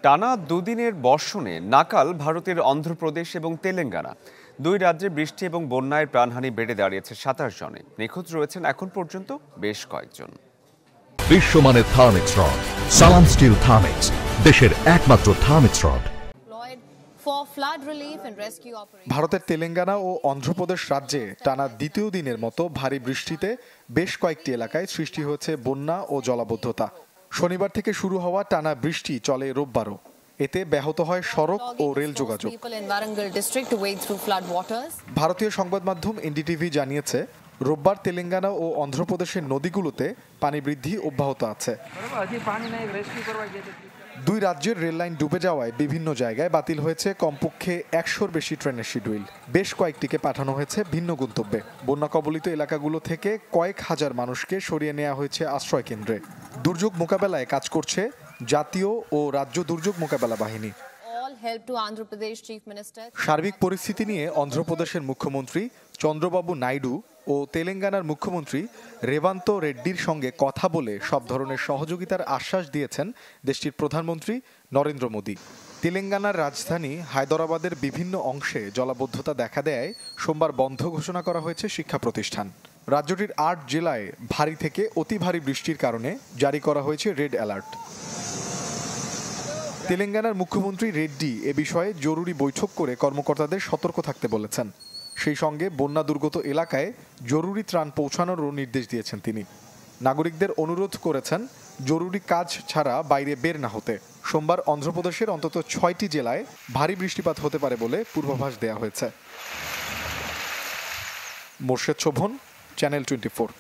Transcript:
টানা দুদিনের বর্ষণে নাকাল ভারতের অন্ধ্রপ্রদেশ এবং তেলেঙ্গানা। দুই রাজ্যে বৃষ্টি এবং বন্যায় প্রাণহানি বেড়ে দাঁড়িয়েছে 27 জনে। নিখোঁজ রয়েছেন এখন পর্যন্ত বেশ কয়েকজন। বিশ্বমানের থার্মিক্স রড, সালাম স্টিল থার্মিক্স, দেশের একমাত্র থার্মিক্স রড। ভারতের তেলেঙ্গানা ও অন্ধ্রপ্রদেশ রাজ্যে টানা দ্বিতীয় দিনের মতো ভারী বৃষ্টিতে বেশ কয়েকটি এলাকায় সৃষ্টি হয়েছে বন্যা ও জলাবদ্ধতা। শনিবার থেকে শুরু হওয়া টানা বৃষ্টি চলে রোববারও। এতে ব্যাহত হয় সড়ক ও রেল যোগাযোগ। ভারতীয় সংবাদ মাধ্যম এনডিটিভি জানিয়েছে, রোববার তেলেঙ্গানা ও অন্ধ্রপ্রদেশের নদীগুলোতে পানি বৃদ্ধি অব্যাহত আছে। দুই রাজ্যের রেললাইন ডুবে যাওয়ায় বিভিন্ন জায়গায় বাতিল হয়েছে কমপক্ষে 100-র বেশি ট্রেনের শিডিউল। বেশ কয়েকটিকে পাঠানো হয়েছে ভিন্ন গন্তব্যে। বন্যা কবলিত এলাকাগুলো থেকে কয়েক হাজার মানুষকে সরিয়ে নেওয়া হয়েছে আশ্রয় কেন্দ্রে। দুর্যোগ মোকাবেলায় কাজ করছে জাতীয় ও রাজ্য দুর্যোগ মোকাবেলা বাহিনী। সার্বিক পরিস্থিতি নিয়ে অন্ধ্রপ্রদেশের মুখ্যমন্ত্রী চন্দ্রবাবু নাইডু ও তেলেঙ্গানার মুখ্যমন্ত্রী রেভান্ত রেড্ডির সঙ্গে কথা বলে সব ধরনের সহযোগিতার আশ্বাস দিয়েছেন দেশটির প্রধানমন্ত্রী নরেন্দ্র মোদী। তেলেঙ্গানার রাজধানী হায়দরাবাদের বিভিন্ন অংশে জলাবদ্ধতা দেখা দেয় সোমবার বন্ধ ঘোষণা করা হয়েছে শিক্ষা প্রতিষ্ঠান। রাজ্যটির 8 জেলায় ভারী থেকে অতি ভারী বৃষ্টির কারণে জারি করা হয়েছে রেড অ্যালার্ট। তেলেঙ্গানার মুখ্যমন্ত্রী রেড্ডি এ বিষয়ে জরুরি বৈঠক করে কর্মকর্তাদের সতর্ক থাকতে বলেছেন। সেই সঙ্গে বন্যা দুর্গত এলাকায় জরুরি ত্রাণ পৌঁছানোরও নির্দেশ দিয়েছেন তিনি। নাগরিকদের অনুরোধ করেছেন জরুরি কাজ ছাড়া বাইরে বের না হতে। সোমবার অন্ধ্রপ্রদেশের অন্তত 6টি জেলায় ভারী বৃষ্টিপাত হতে পারে বলে পূর্বাভাস দেওয়া হয়েছে। মোর্শেদ শোভন, চ্যানেল 24।